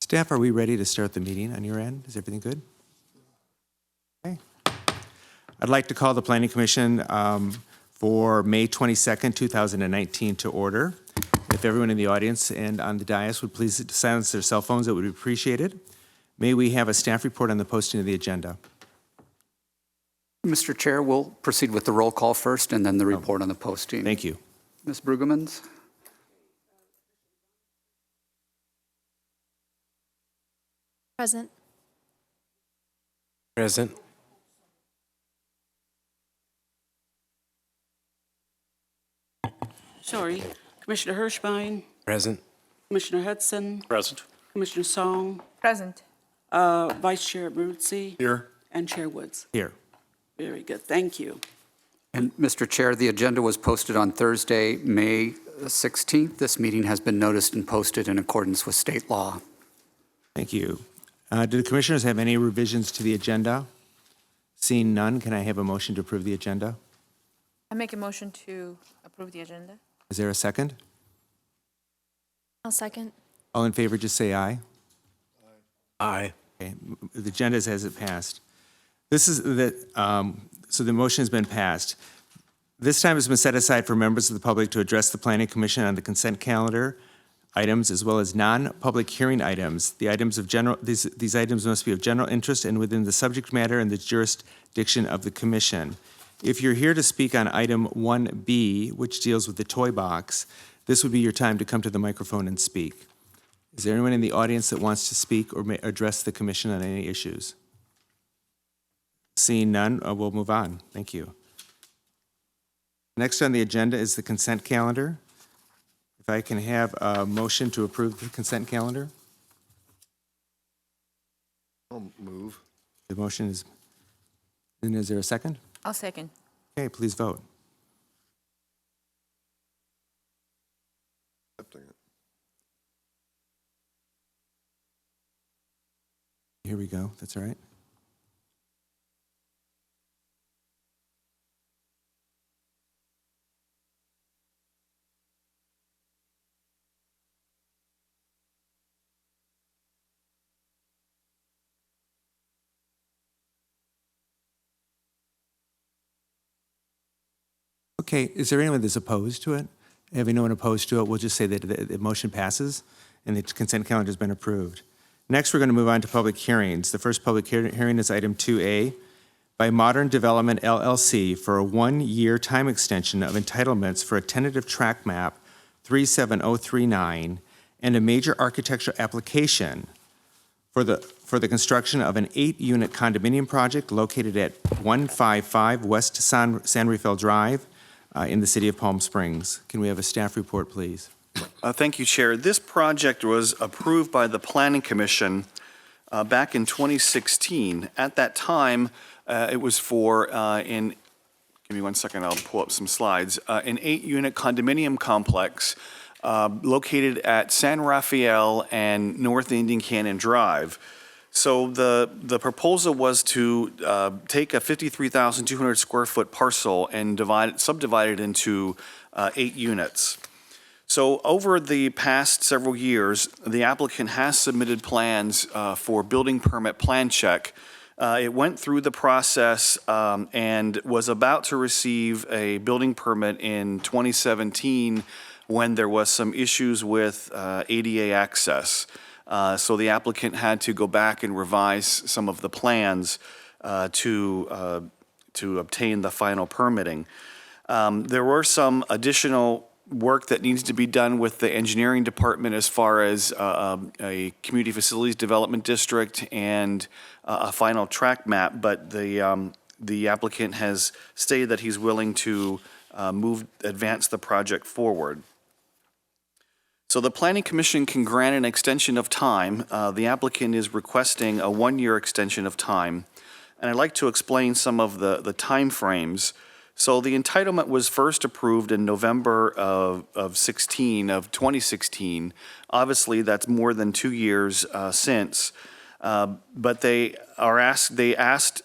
Staff, are we ready to start the meeting on your end? Is everything good? Okay. I'd like to call the Planning Commission for May 22nd, 2019 to order. If everyone in the audience and on the dais would please silence their cell phones, it would be appreciated. May we have a staff report on the posting of the agenda? Mr. Chair, we'll proceed with the roll call first and then the report on the posting. Thank you. Ms. Brueggemans? Present. Present. Sorry. Commissioner Hirschbein, Present. Commissioner Hudson, Present. Commissioner Song, Present. Vice Chair Abruzzi, Here. and Chair Woods. Here. Very good. Thank you. And Mr. Chair, the agenda was posted on Thursday, May 16th. This meeting has been noticed and posted in accordance with state law. Thank you. Do the commissioners have any revisions to the agenda? Seeing none, can I have a motion to approve the agenda? I make a motion to approve the agenda. Is there a second? I'll second. All in favor, just say aye. Aye. Okay, the agenda is as it passed. This is so the motion has been passed. This time has been set aside for members of the public to address the Planning Commission on the consent calendar items as well as non-public hearing items. The items of general, these items must be of general interest and within the subject matter and the jurisdiction of the commission. If you're here to speak on item 1B, which deals with the toy box, this would be your time to come to the microphone and speak. Is there anyone in the audience that wants to speak or may address the commission on any issues? Seeing none, we'll move on. Thank you. Next on the agenda is the consent calendar. If I can have a motion to approve the consent calendar? I'll move. The motion is, and is there a second? I'll second. Okay, please vote. Accepting it. Here we go. That's all right. Okay, is there anyone that's opposed to it? If no one opposed to it, we'll just say that the motion passes and the consent calendar has been approved. Next, we're going to move on to public hearings. The first public hearing is item 2A by Modern Development LLC for a one-year time extension of entitlements for a tentative track map 37039 and a major architectural application for the construction of an 8-unit condominium project located at 155 West San Rafael Drive in the city of Palm Springs. Can we have a staff report, please? Thank you, Chair. This project was approved by the Planning Commission back in 2016. At that time, it was for, give me 1 second, I'll pull up some slides, an 8-unit condominium complex located at San Rafael and North Indian Canyon Drive. So the proposal was to take a 53,200 square foot parcel and subdivide it into 8 units. So over the past several years, the applicant has submitted plans for building permit plan check. It went through the process and was about to receive a building permit in 2017 when there was some issues with ADA access. So the applicant had to go back and revise some of the plans to obtain the final permitting. There were some additional work that needs to be done with the engineering department as far as a community facilities development district and a final track map, but the applicant has stated that he's willing to advance the project forward. So the Planning Commission can grant an extension of time. The applicant is requesting a one-year extension of time. And I'd like to explain some of the time frames. So the entitlement was first approved in November of 2016. Obviously, that's more than 2 years since. But they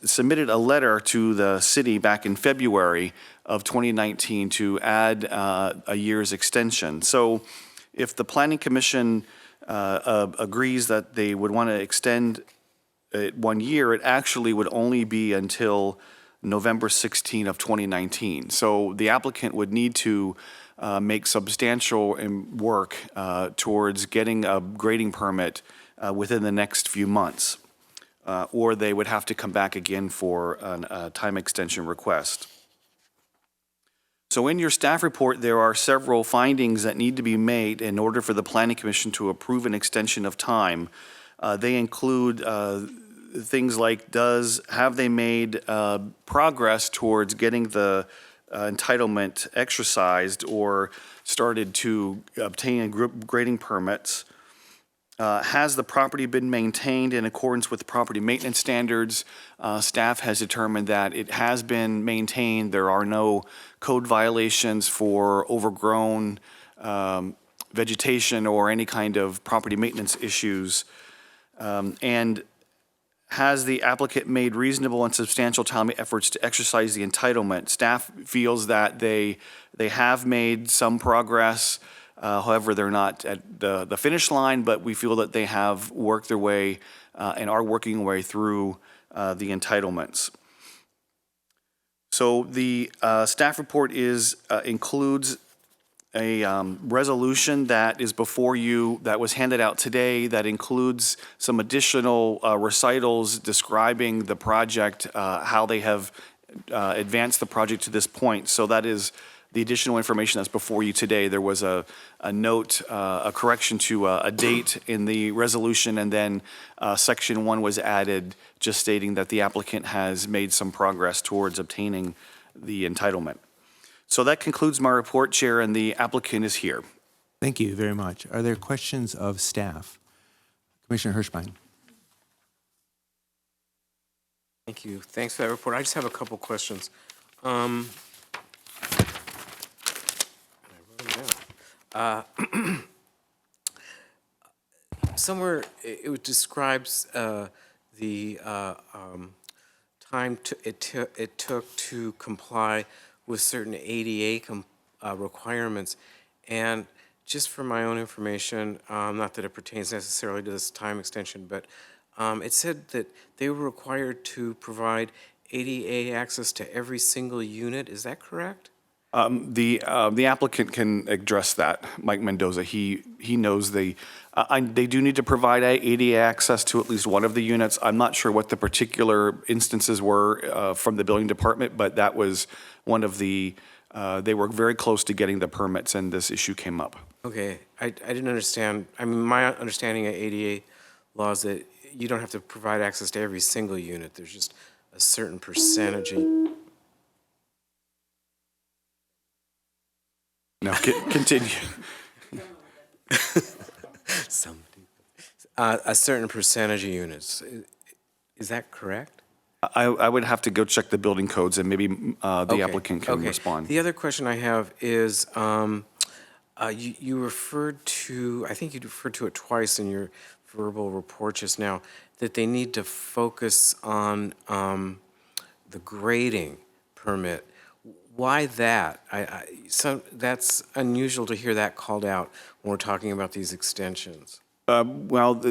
submitted a letter to the city back in February of 2019 to add a year's extension. So if the Planning Commission agrees that they would want to extend it 1 year, it actually would only be until November 16 of 2019. So the applicant would need to make substantial work towards getting a grading permit within the next few months, or they would have to come back again for a time extension request. So in your staff report, there are several findings that need to be made in order for the Planning Commission to approve an extension of time. They include things like have they made progress towards getting the entitlement exercised or started to obtain grading permits? Has the property been maintained in accordance with property maintenance standards? Staff has determined that it has been maintained. There are no code violations for overgrown vegetation or any kind of property maintenance issues. And has the applicant made reasonable and substantial time efforts to exercise the entitlement? Staff feels that they have made some progress. However, they're not at the finish line, but we feel that they have worked their way and are working their way through the entitlements. So the staff report includes a resolution that is before you that was handed out today that includes some additional recitals describing the project, how they have advanced the project to this point. So that is the additional information that's before you today. There was a note, a correction to a date in the resolution, and then section 1 was added just stating that the applicant has made some progress towards obtaining the entitlement. So that concludes my report, Chair, and the applicant is here. Thank you very much. Are there questions of staff? Commissioner Hirschbein. Thank you. Thanks for that report. I just have a couple questions. Somewhere it describes the time it took to comply with certain ADA requirements. And just for my own information, not that it pertains necessarily to this time extension, but it said that they were required to provide ADA access to every single unit. Is that correct? The applicant can address that, Mike Mendoza. He knows they do need to provide ADA access to at least one of the units. I'm not sure what the particular instances were from the building department, but that was one of the, they were very close to getting the permits and this issue came up. Okay, I didn't understand. I mean, my understanding of ADA law is that you don't have to provide access to every single unit. There's just a certain percentage. Now, continue. A certain percentage of units. Is that correct? I would have to go check the building codes and maybe the Okay, applicant can okay. respond. The other question I have is, you referred to, I think you referred to it twice in your verbal report just now, that they need to focus on the grading permit. Why that? So that's unusual to hear that called out when we're talking about these extensions. Well,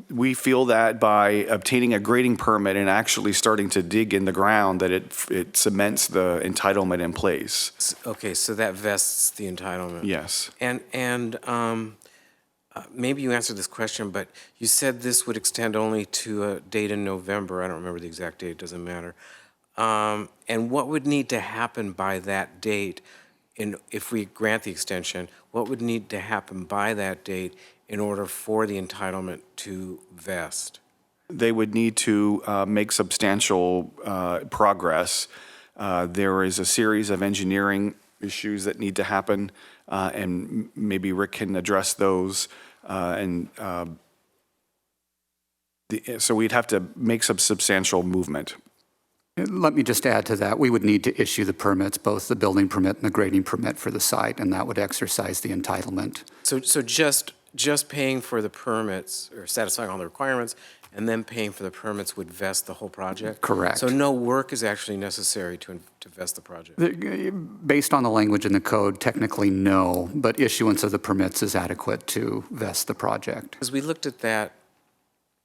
we feel that by obtaining a grading permit and actually starting to dig in the ground, that it cements the entitlement in place. Okay, so that vests the entitlement. Yes. And maybe you answered this question, but you said this would extend only to a date in November. I don't remember the exact date, it doesn't matter. And what would need to happen by that date, if we grant the extension, what would need to happen by that date in order for the entitlement to vest? They would need to make substantial progress. There is a series of engineering issues that need to happen, and maybe Rick can address those. So we'd have to make some substantial movement. Let me just add to that. We would need to issue the permits, both the building permit and the grading permit for the site, and that would exercise the entitlement. So just paying for the permits or satisfying all the requirements and then paying for the permits would vest the whole project? Correct. So no work is actually necessary to vest the project? Based on the language in the code, technically no, but issuance of the permits is adequate to vest the project. Because we looked at that,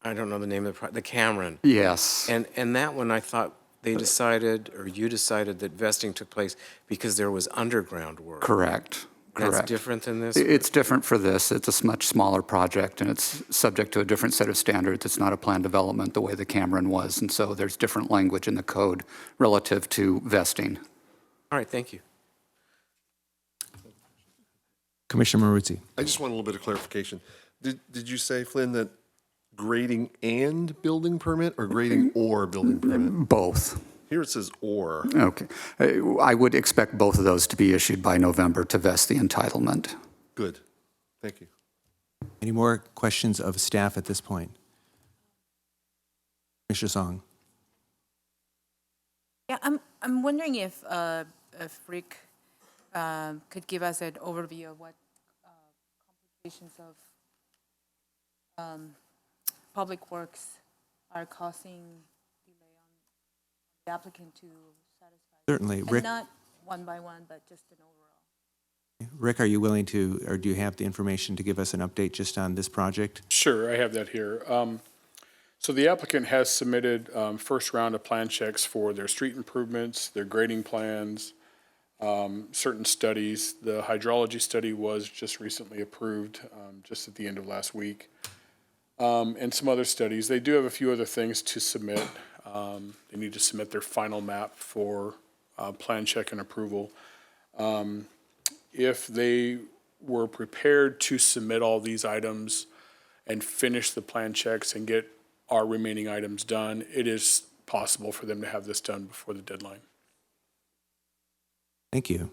I don't know the name of the Cameron. Yes. And that one, I thought they decided, or you decided, that vesting took place because there was underground work. Correct. That's Correct. different than this? It's different for this. It's a much smaller project, and it's subject to a different set of standards. It's not a planned development the way the Cameron was, and so there's different language in the code relative to vesting. All right, thank you. Commissioner Maruzzi. I just want a little bit of clarification. Did you say, Flynn, that grading and building permit or grading or building permit? Both. Here it says or. Okay. I would expect both of those to be issued by November to vest the entitlement. Good. Thank you. Any more questions of staff at this point? Commissioner Song. Yeah, I'm wondering if Rick could give us an overview of what complications of public works are causing delay on the applicant to satisfy. Certainly. And Rick, not one by one, but just an overall. Rick, are you willing to, or do you have the information to give us an update just on this project? Sure, I have that here. So the applicant has submitted first round of plan checks for their street improvements, their grading plans, certain studies. The hydrology study was just recently approved, just at the end of last week. And some other studies. They do have a few other things to submit. They need to submit their final map for plan check and approval. If they were prepared to submit all these items and finish the plan checks and get our remaining items done, it is possible for them to have this done before the deadline. Thank you.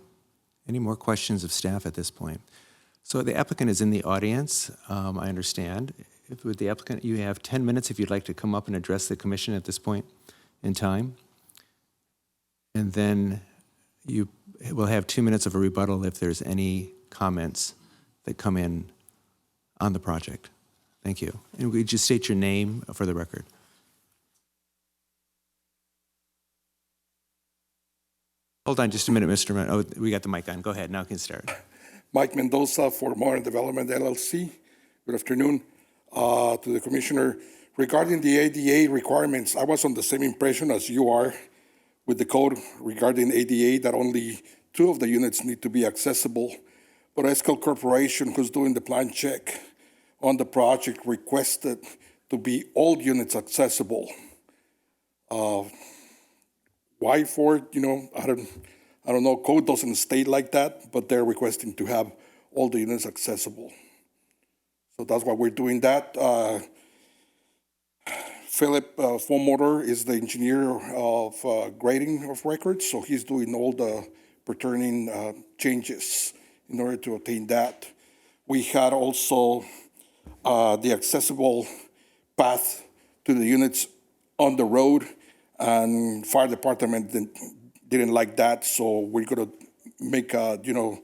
Any more questions of staff at this point? So the applicant is in the audience, I understand. If with the applicant, you have 10 minutes if you'd like to come up and address the commission at this point in time. And then you will have 2 minutes of a rebuttal if there's any comments that come in on the project. Thank you. And would you state your name for the record? Hold on just a minute, Mr. Oh, we got the mic on. Go ahead. Now we can start. Mike Mendoza for Modern Development LLC. Good afternoon to the Commissioner. Regarding the ADA requirements, I was on the same impression as you are with the code regarding ADA, that only 2 of the units need to be accessible. But Escal Corporation, who's doing the plan check on the project, requested to be all units accessible. Why for it? I don't know. Code doesn't state like that, but they're requesting to have all the units accessible. So that's why we're doing that. Philip Fomotor is the engineer of grading of records, so he's doing all the pertaining changes in order to attain that. We had also the accessible path to the units on the road, and fire department didn't like that, so we're gonna make the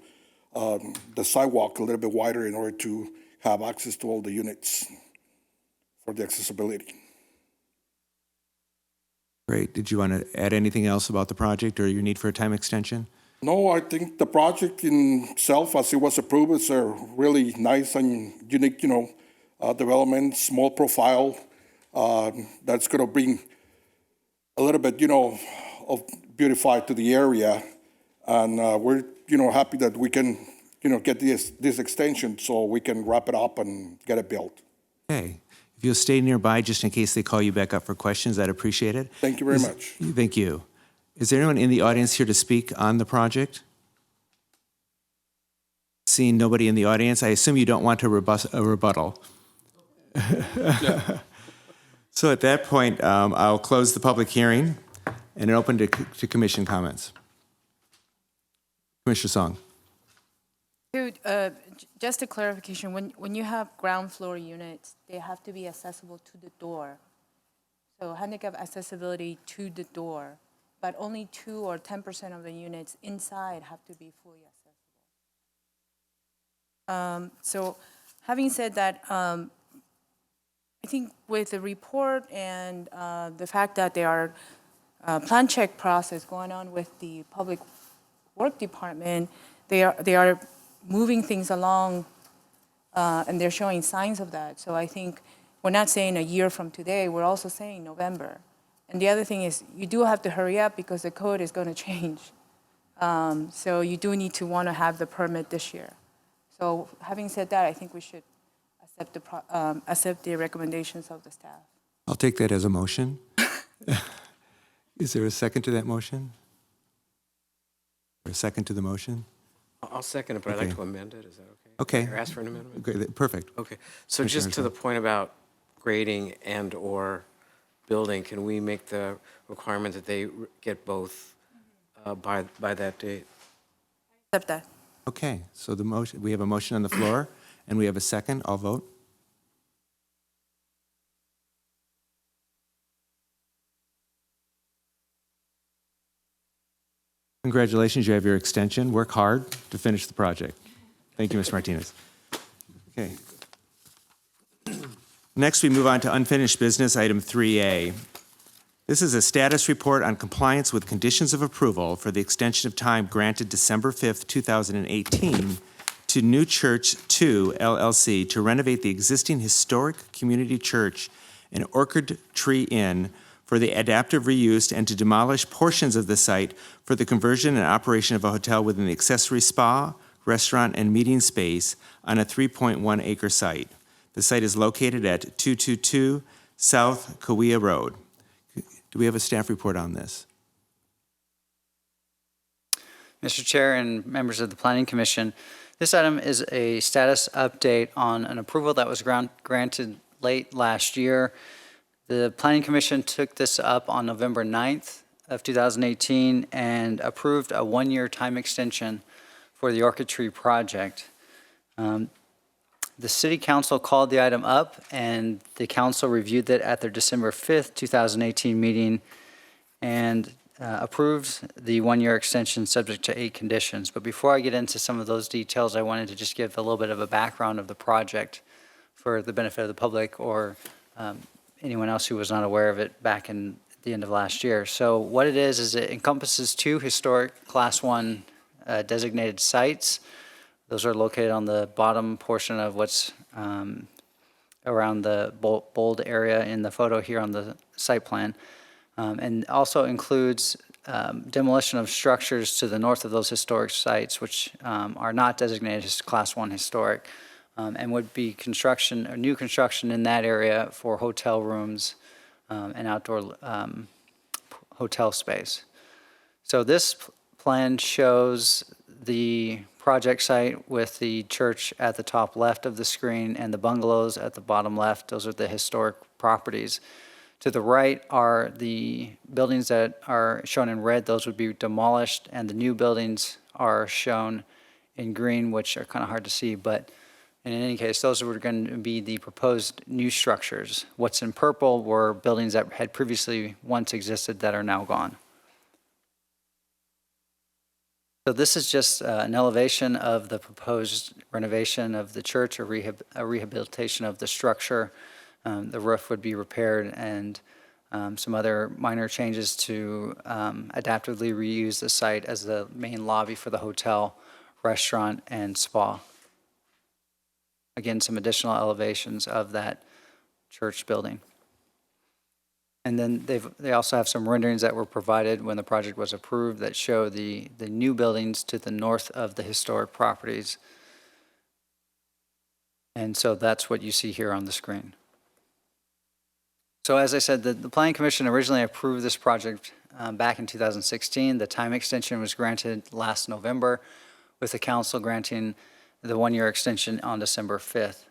sidewalk a little bit wider in order to have access to all the units for the accessibility. Great. Did you want to add anything else about the project or your need for a time extension? No, I think the project in itself, as it was approved, is a really nice and unique, development, small profile, that's gonna bring a little bit, of beautify to the area. And we're, happy that we can, get this extension so we can wrap it up and get it built. Okay. If you'll stay nearby just in case they call you back up for questions, I'd appreciate it. Thank you very much. Thank you. Is there anyone in the audience here to speak on the project? Seeing nobody in the audience, I assume you don't want a rebuttal. So at that point, I'll close the public hearing and open to commission comments. Commissioner Song. Dude, just a clarification, when you have ground floor units, they have to be accessible to the door. So handicap accessibility to the door, but only 2 or 10% of the units inside have to be fully accessible. So having said that, I think with the report and the fact that there are plan check process going on with the Public Work Department, they are moving things along, and they're showing signs of that. So I think we're not saying a year from today, we're also saying November. And the other thing is, you do have to hurry up because the code is going to change. So you do need to want to have the permit this year. So having said that, I think we should accept the recommendations of the staff. I'll take that as a motion. Is there a second to that motion? Or a second to the motion? I'll second it, but I'd like Okay. to amend it. Is that okay? Okay. Or ask for an amendment? Okay, perfect. Okay. So just to the point about grading and/or building, can we make the requirement that they get both by that date? Accept that. Okay, so the motion, we have a motion on the floor, and we have a second. I'll vote. Congratulations, you have your extension. Work hard to finish the project. Thank you, Mr. Martinez. Okay. Next, we move on to unfinished business, item 3A. This is a status report on compliance with conditions of approval for the extension of time granted December 5th, 2018 to New Church 2 LLC to renovate the existing historic community church and Orchard Tree Inn for the adaptive reuse and to demolish portions of the site for the conversion and operation of a hotel within the accessory spa, restaurant, and meeting space on a 3.1 acre site. The site is located at 222 South Kaweah Road. Do we have a staff report on this? Mr. Chair and members of the Planning Commission, this item is a status update on an approval that was granted late last year. The Planning Commission took this up on November 9th of 2018 and approved a one-year time extension for the Orchid Tree project. The City Council called the item up, and the council reviewed it at their December 5th, 2018 meeting and approved the one-year extension subject to 8 conditions. But before I get into some of those details, I wanted to just give a little bit of a background of the project for the benefit of the public or anyone else who was not aware of it back in the end of last year. So what it is it encompasses 2 historic Class 1 designated sites. Those are located on the bottom portion of what's around the bold area in the photo here on the site plan. And also includes demolition of structures to the north of those historic sites, which are not designated as Class 1 historic, and would be construction or new construction in that area for hotel rooms and outdoor hotel space. So this plan shows the project site with the church at the top left of the screen and the bungalows at the bottom left. Those are the historic properties. To the right are the buildings that are shown in red. Those would be demolished, and the new buildings are shown in green, which are kind of hard to see, but in any case, those were going to be the proposed new structures. What's in purple were buildings that had previously once existed that are now gone. So this is just an elevation of the proposed renovation of the church, a rehabilitation of the structure. The roof would be repaired and some other minor changes to adaptively reuse the site as the main lobby for the hotel, restaurant, and spa. Again, some additional elevations of that church building. And then they also have some renderings that were provided when the project was approved that show the new buildings to the north of the historic properties. And so that's what you see here on the screen. So as I said, the Planning Commission originally approved this project back in 2016. The time extension was granted last November, with the council granting the one-year extension on December 5th.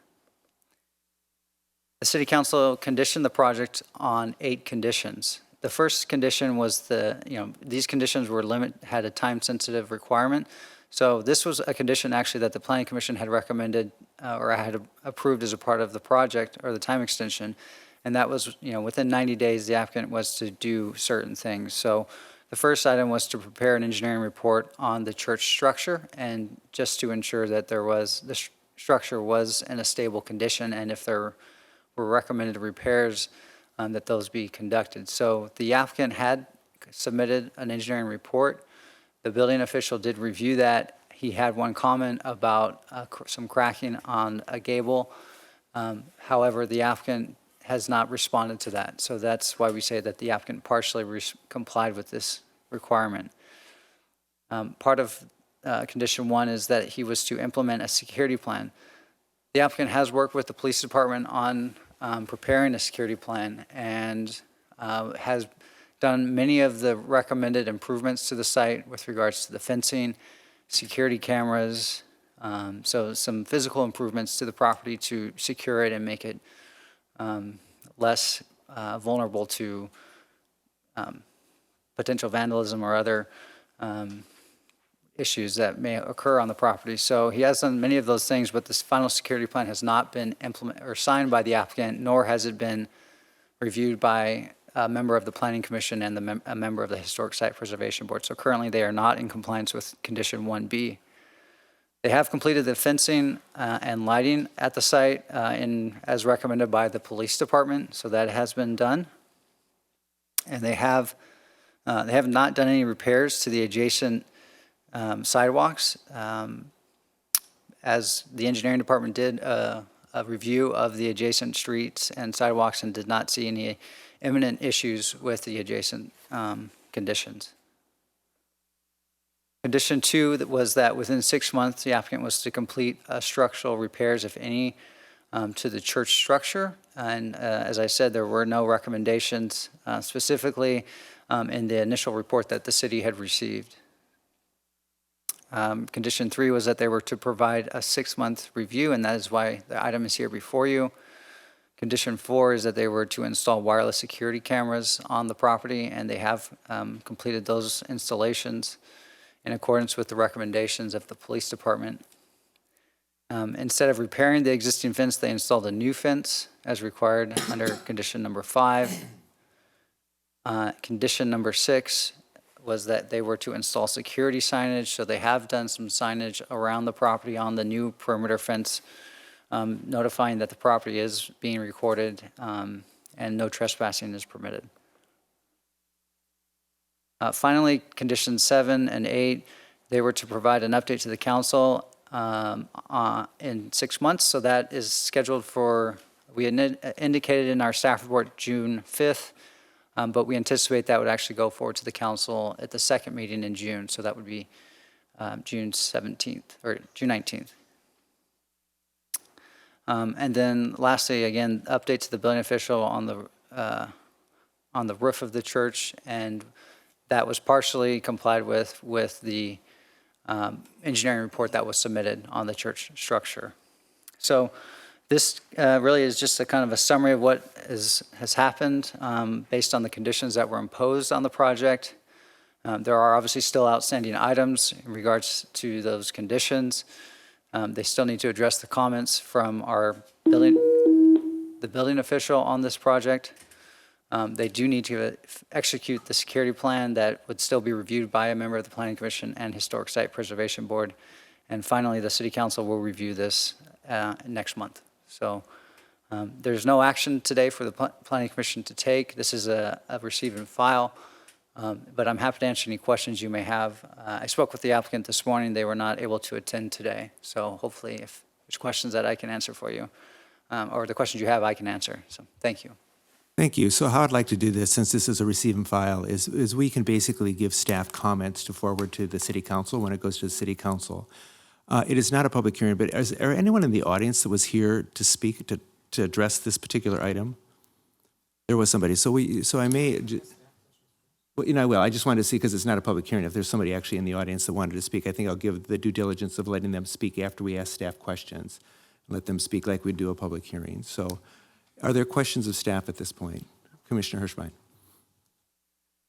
The City Council conditioned the project on 8 conditions. The first condition was these conditions were had a time-sensitive requirement. So this was a condition actually that the Planning Commission had recommended or had approved as a part of the project or the time extension. And that was, within 90 days, the applicant was to do certain things. So the first item was to prepare an engineering report on the church structure and just to ensure that the structure was in a stable condition, and if there were recommended repairs, that those be conducted. So the applicant had submitted an engineering report. The building official did review that. He had one comment about some cracking on a gable. However, the applicant has not responded to that. So that's why we say that the applicant partially complied with this requirement. Part of condition 1 is that he was to implement a security plan. The applicant has worked with the police department on preparing a security plan and has done many of the recommended improvements to the site with regards to the fencing, security cameras, so some physical improvements to the property to secure it and make it less vulnerable to potential vandalism or other issues that may occur on the property. So he has done many of those things, but this final security plan has not been implemented or signed by the applicant, nor has it been reviewed by a member of the Planning Commission and a member of the Historic Site Preservation Board. So currently, they are not in compliance with condition 1B. They have completed the fencing and lighting at the site as recommended by the police department, so that has been done. And they have not done any repairs to the adjacent sidewalks. As the engineering department did a review of the adjacent streets and sidewalks and did not see any imminent issues with the adjacent conditions. Condition 2 was that within 6 months, the applicant was to complete structural repairs, if any, to the church structure. And as I said, there were no recommendations specifically in the initial report that the city had received. Condition 3 was that they were to provide a 6-month review, and that is why the item is here before you. Condition 4 is that they were to install wireless security cameras on the property, and they have completed those installations in accordance with the recommendations of the police department. Instead of repairing the existing fence, they installed a new fence as required under condition number 5. Condition number 6 was that they were to install security signage, so they have done some signage around the property on the new perimeter fence, notifying that the property is being recorded and no trespassing is permitted. Finally, conditions 7 and 8, they were to provide an update to the council in 6 months, so that is scheduled for, we indicated in our staff report June 5th, but we anticipate that would actually go forward to the council at the second meeting in June, so that would be June 17th, or June 19th. And then lastly, again, update to the building official on the roof of the church, and that was partially complied with the engineering report that was submitted on the church structure. So this really is just a kind of a summary of what has happened based on the conditions that were imposed on the project. There are obviously still outstanding items in regards to those conditions. They still need to address the comments from the building official on this project. They do need to execute the security plan that would still be reviewed by a member of the Planning Commission and Historic Site Preservation Board. And finally, the City Council will review this next month. So there's no action today for the Planning Commission to take. This is a receive and file, but I'm happy to answer any questions you may have. I spoke with the applicant this morning. They were not able to attend today. So hopefully if there's questions that I can answer for you, or the questions you have, I can answer. So thank you. Thank you. So how I'd like to do this, since this is a receive and file, is we can basically give staff comments to forward to the city council when it goes to the city council. It is not a public hearing, but is there anyone in the audience that was here to speak, to address this particular item? There was somebody. So I may, well, I will. I just wanted to see, because it's not a public hearing, if there's somebody actually in the audience that wanted to speak. I think I'll give the due diligence of letting them speak after we ask staff questions. Let them speak like we do a public hearing. So are there questions of staff at this point? Commissioner Hirschbein.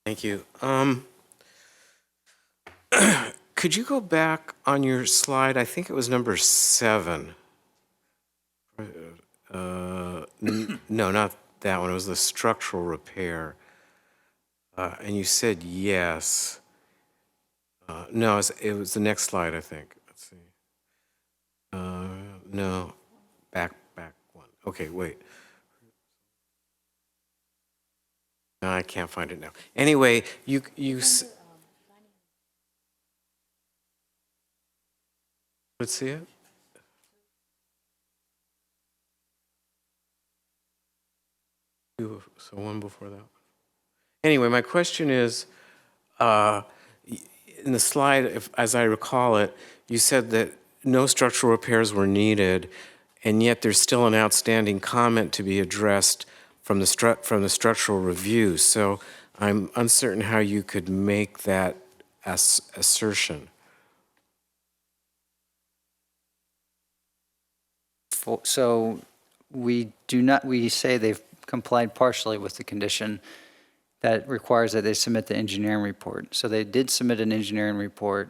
Thank you. Could you go back on your slide? I think it was number 7. No, not that one. It was the structural repair. And you said yes. No, it was the next slide, I think. Let's see. No, back one. Okay, wait. No, I can't find it now. Anyway, let's see it. So one before that. Anyway, my question is, in the slide, as I recall it, you said that no structural repairs were needed, and yet there's still an outstanding comment to be addressed from the structural review. So I'm uncertain how you could make that assertion. So we say they've complied partially with the condition that requires that they submit the engineering report. So they did submit an engineering report,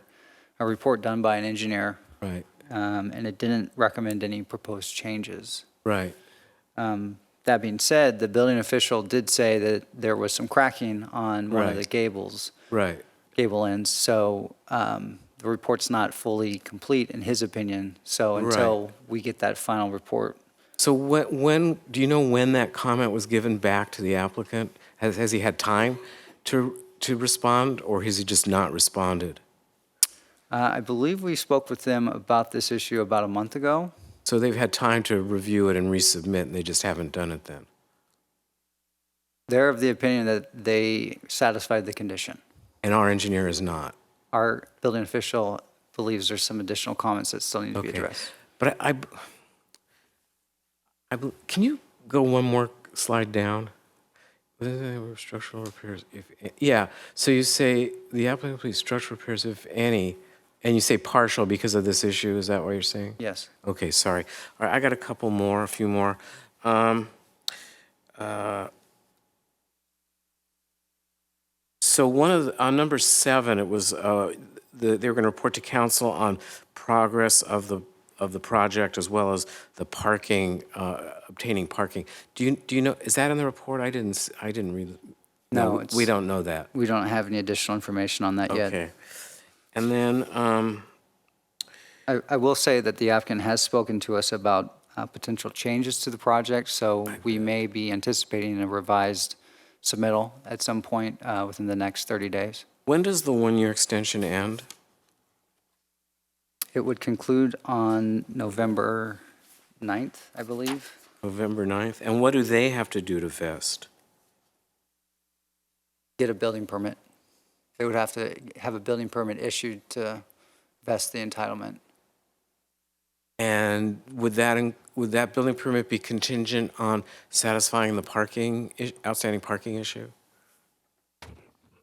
a report done by an engineer, Right. and it didn't recommend any proposed changes. Right. That being said, the building official did say that there was some cracking on one of the Right. gables, Right. gable ends. So the report's not fully complete in his opinion. So until we get that final report, So when do you know when that comment was given back to the applicant? Has he had time to respond, or has he just not responded? I believe we spoke with them about this issue about a month ago. So they've had time to review it and resubmit, and they just haven't done it then? They're of the opinion that they satisfied the condition. And our engineer is not? Our building official believes there's some additional comments that still need to be Okay. addressed. But can you go one more slide down? Structural repairs, yeah, so you say the applicant completes structural repairs if any, and you say partial because of this issue, is that what you're saying? Yes. Okay, sorry. All right, I got a few more. So on number 7, it was, they were going to report to council on progress of the project as well as the parking, obtaining parking. Do you know, is that in the report? I didn't read it. No, We it's- don't know that. We don't have any additional information on that yet. Okay. And then, I will say that the applicant has spoken to us about potential changes to the project, so we may be anticipating a revised submittal at some point within the next 30 days. when does the one-year extension end? It would conclude on November 9th, I believe. November 9th? And what do they have to do to vest? Get a building permit. They would have to have a building permit issued to vest the entitlement. And would that building permit be contingent on satisfying the outstanding parking issue?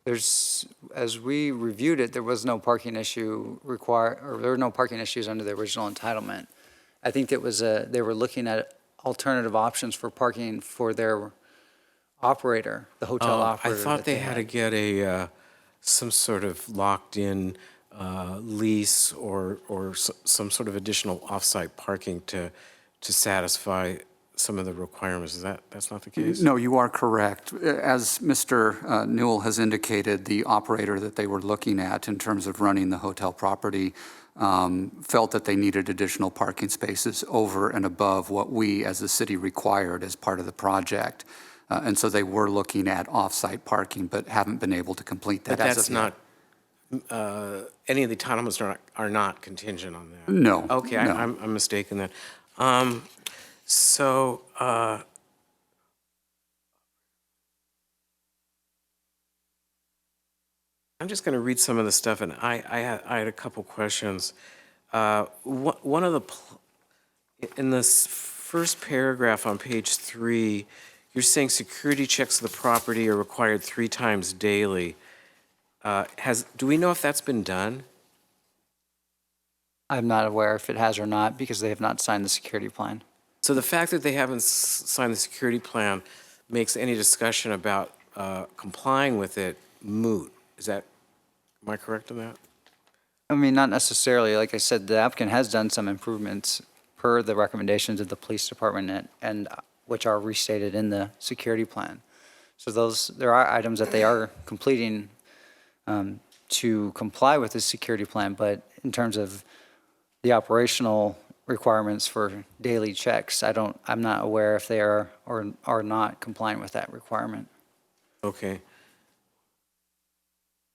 As we reviewed it, there was no parking issue there were no parking issues under the original entitlement. I think it was, they were looking at alternative options for parking for their operator, the hotel operator. I thought that they had to get some sort of locked-in lease or some sort of additional off-site parking to satisfy some of the requirements. That's not the case? No, you are correct. As Mr. Newell has indicated, the operator that they were looking at in terms of running the hotel property felt that they needed additional parking spaces over and above what we as a city required as part of the project. And so they were looking at off-site parking, but haven't been able to complete that But as that's of yet. not, any of the entitlements are not contingent on that? No. Okay, no. I'm mistaken then. So, I'm just going to read some of the stuff, and I had a couple questions. One of in this first paragraph on page 3, you're saying security checks of the property are required 3 times daily. Do we know if that's been done? I'm not aware if it has or not because they have not signed the security plan. So the fact that they haven't signed the security plan makes any discussion about complying with it moot. Am I correct in that? I mean, not necessarily. Like I said, the applicant has done some improvements per the recommendations of the police department and which are restated in the security plan. So there are items that they are completing to comply with the security plan, but in terms of the operational requirements for daily checks, I'm not aware if they are or are not compliant with that requirement. Okay.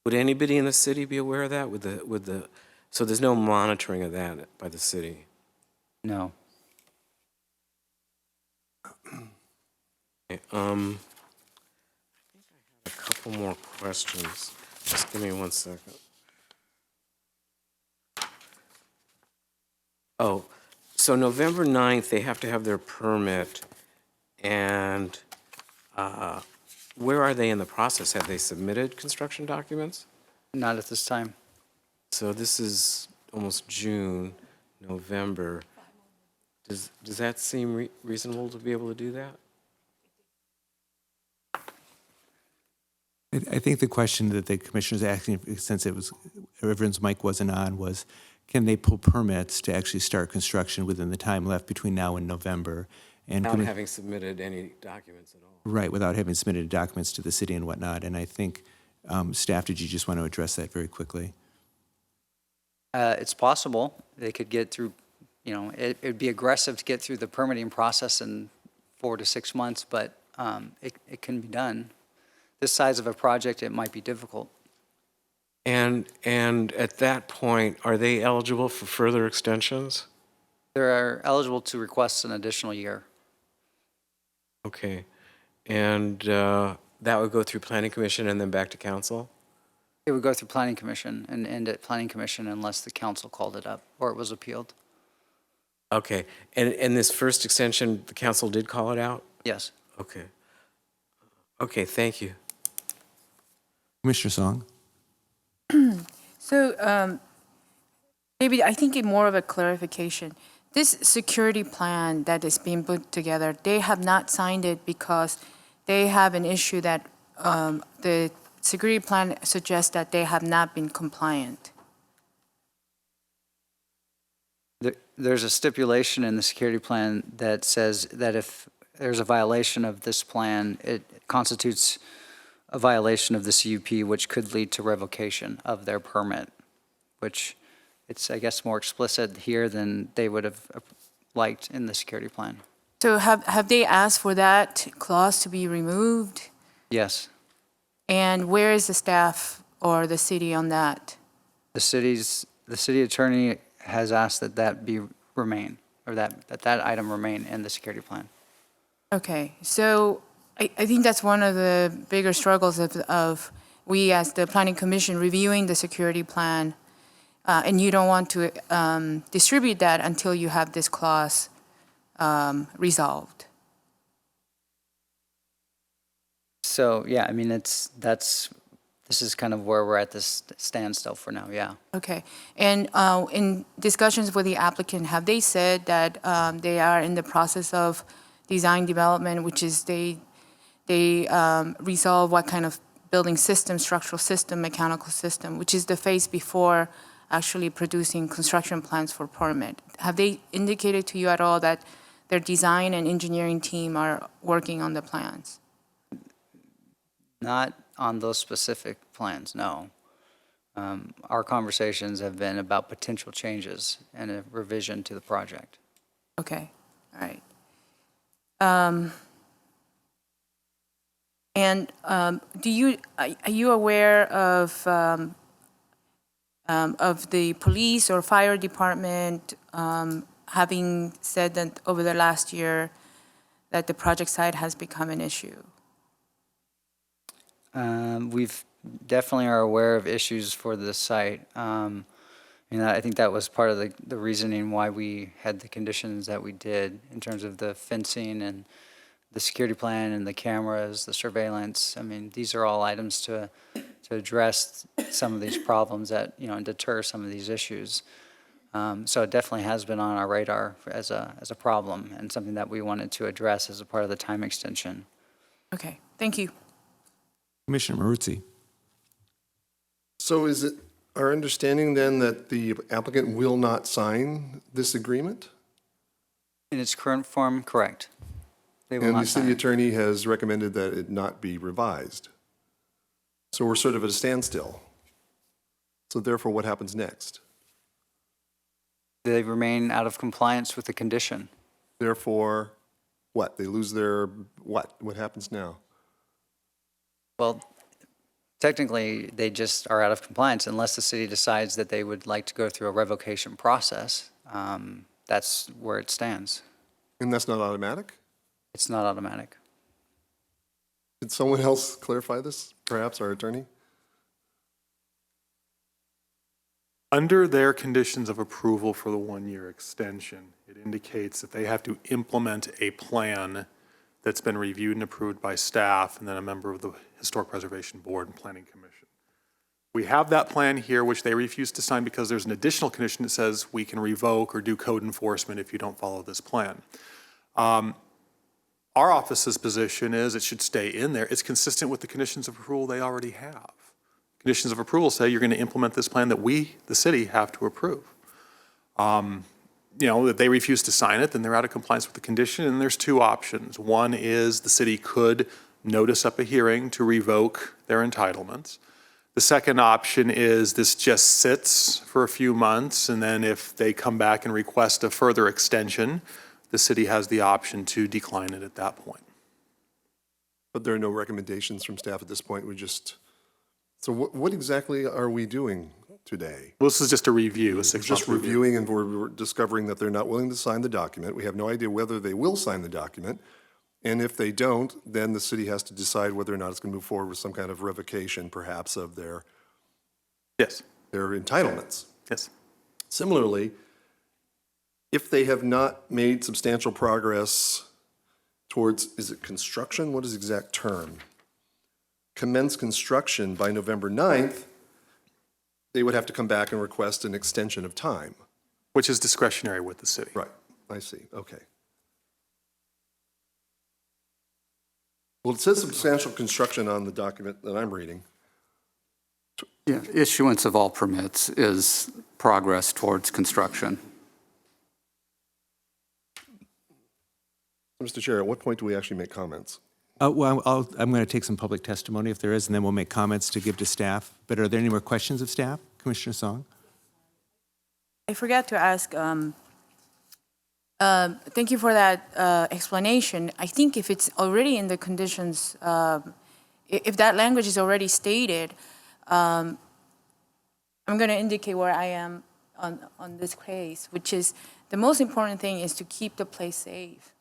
Would anybody in the city be aware of that so there's no monitoring of that by the city? No. Okay, I think I had a couple more questions. Just give me 1 second. Oh, so November 9th, they have to have their permit, and where are they in the process? Have they submitted construction documents? Not at this time. So this is almost June, November. Does that seem reasonable to be able to do that? I think the question that the commissioner's asking, since everyone's mic wasn't on, was can they pull permits to actually start construction within the time left between now and November? And Without can we- having submitted any documents at all? Right, without having submitted documents to the city and whatnot. And I think, staff, did you just want to address that very quickly? It's possible. They could get through, it'd be aggressive to get through the permitting process in 4 to 6 months, but it can be done. This size of a project, it might be difficult. And at that point, are they eligible for further extensions? They're eligible to request an additional year. Okay. And that would go through planning commission and then back to council? It would go through planning commission and end at planning commission unless the council called it up or it was appealed. Okay. And this first extension, the council did call it out? Yes. Okay. Okay, thank you. Commissioner Song? So, maybe I think it more of a clarification. This security plan that is being put together, they have not signed it because they have an issue that the security plan suggests that they have not been compliant. There's a stipulation in the security plan that says that if there's a violation of this plan, it constitutes a violation of the CUP, which could lead to revocation of their permit, which it's, I guess, more explicit here than they would have liked in the security plan. So have they asked for that clause to be removed? Yes. And where is the staff or the city on that? The city attorney has asked that remain, or that item remain in the security plan. Okay, so I think that's one of the bigger struggles of we as the planning commission reviewing the security plan, and you don't want to distribute that until you have this clause resolved. So, yeah, I mean, this is kind of where we're at this standstill for now, yeah. Okay, and in discussions with the applicant, have they said that they are in the process of design development, which is they resolve what kind of building system, structural system, mechanical system, which is the phase before actually producing construction plans for permit? Have they indicated to you at all that their design and engineering team are working on the plans? Not on those specific plans, no. Our conversations have been about potential changes and a revision to the project. Okay, all right. And are you aware of the police or fire department having said that over the last year that the project site has become an issue? We've definitely are aware of issues for the site. I think that was part of the reasoning why we had the conditions that we did in terms of the fencing and the security plan and the cameras, the surveillance. I mean, these are all items to address some of these problems and deter some of these issues. So it definitely has been on our radar as a problem and something that we wanted to address as a part of the time extension. Okay, thank you. Commissioner Maruzzi? So is it our understanding then that the applicant will not sign this agreement? In its current form, correct. They will And not the city sign it. attorney has recommended that it not be revised. So we're sort of at a standstill. So therefore, what happens next? They remain out of compliance with the condition. Therefore, what? They lose their, what? What happens now? Well, technically, they just are out of compliance unless the city decides that they would like to go through a revocation process. That's where it stands. And that's not automatic? It's not automatic. Did someone else clarify this, perhaps our attorney? Under their conditions of approval for the one-year extension, it indicates that they have to implement a plan that's been reviewed and approved by staff and then a member of the Historic Preservation Board and Planning Commission. We have that plan here, which they refuse to sign because there's an additional condition that says we can revoke or do code enforcement if you don't follow this plan. Our office's position is it should stay in there. It's consistent with the conditions of approval they already have. Conditions of approval say you're going to implement this plan that we, the city, have to approve. If they refuse to sign it, then they're out of compliance with the condition, and there's two options. One is the city could notice up a hearing to revoke their entitlements. The second option is this just sits for a few months, and then if they come back and request a further extension, the city has the option to decline it at that point. But there are no recommendations from staff at this point. So what exactly are we doing today? Well, this is just a review, a We're six-month just review. reviewing, and we're discovering that they're not willing to sign the document. We have no idea whether they will sign the document. And if they don't, then the city has to decide whether or not it's going to move forward with some kind of revocation, perhaps, of their Yes, entitlements. yes. Similarly, if they have not made substantial progress towards, is it construction? What is the exact term? Commence construction by November 9th, they would have to come back and request an extension of time. Which is discretionary with the city. Right, I see, okay. Well, it says substantial construction on the document that I'm reading. Yeah, issuance of all permits is progress towards construction. Mr. Chair, at what point do we actually make comments? Well, I'm going to take some public testimony if there is, and then we'll make comments to give to staff. But are there any more questions of staff? Commissioner Song? I forgot to ask, thank you for that explanation. I think if it's already in the conditions, if that language is already stated, I'm going to indicate where I am on this case, which is the most important thing is to keep the place safe.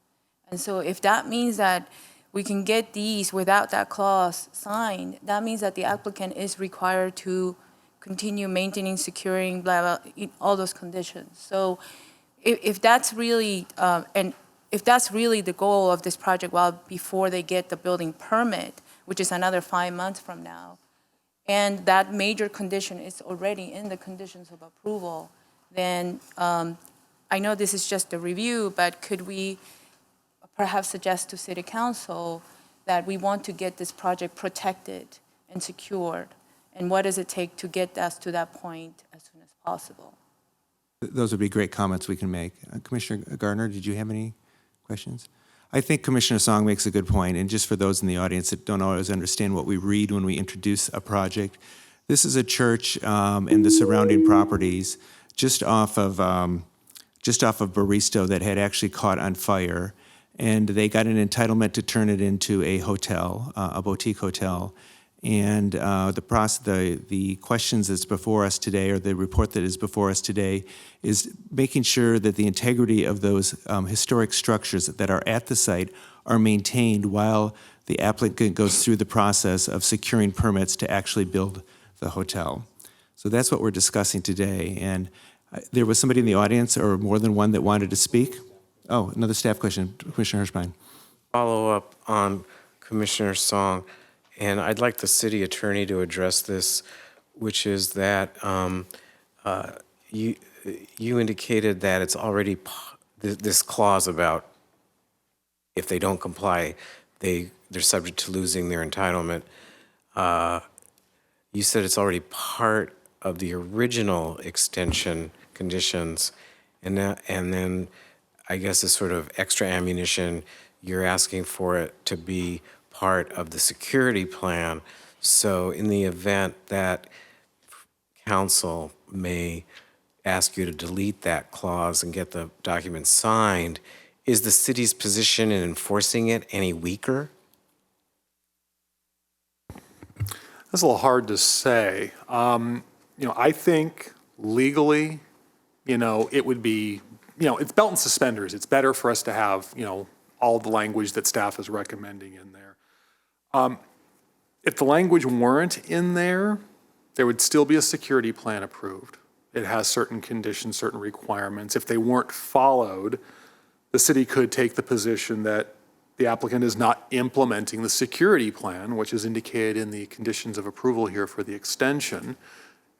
And so if that means that we can get these without that clause signed, that means that the applicant is required to continue maintaining, securing, blah, blah, all those conditions. So if that's really, and if that's really the goal of this project, well, before they get the building permit, which is another 5 months from now, and that major condition is already in the conditions of approval, then I know this is just a review, but could we perhaps suggest to City Council that we want to get this project protected and secured? And what does it take to get us to that point as soon as possible? Those would be great comments we can make. Commissioner Gardner, did you have any questions? I think Commissioner Song makes a good point, and just for those in the audience that don't always understand what we read when we introduce a project, this is a church and the surrounding properties just off of Baristo that had actually caught on fire, and they got an entitlement to turn it into a hotel, a boutique hotel. And the questions that's before us today, or the report that is before us today, is making sure that the integrity of those historic structures that are at the site are maintained while the applicant goes through the process of securing permits to actually build the hotel. So that's what we're discussing today. And there was somebody in the audience, or more than one, that wanted to speak. Oh, another staff question, Commissioner Hirschbein. Follow up on Commissioner Song. And I'd like the city attorney to address this, which is that you indicated that it's already this clause about if they don't comply, they're subject to losing their entitlement. You said it's already part of the original extension conditions, and then I guess as sort of extra ammunition, you're asking for it to be part of the security plan. So in the event that council may ask you to delete that clause and get the document signed, is the city's position in enforcing it any weaker? That's a little hard to say. I think legally, it would be, it's belt and suspenders. It's better for us to have, all the language that staff is recommending in there. If the language weren't in there, there would still be a security plan approved. It has certain conditions, certain requirements. If they weren't followed, the city could take the position that the applicant is not implementing the security plan, which is indicated in the conditions of approval here for the extension,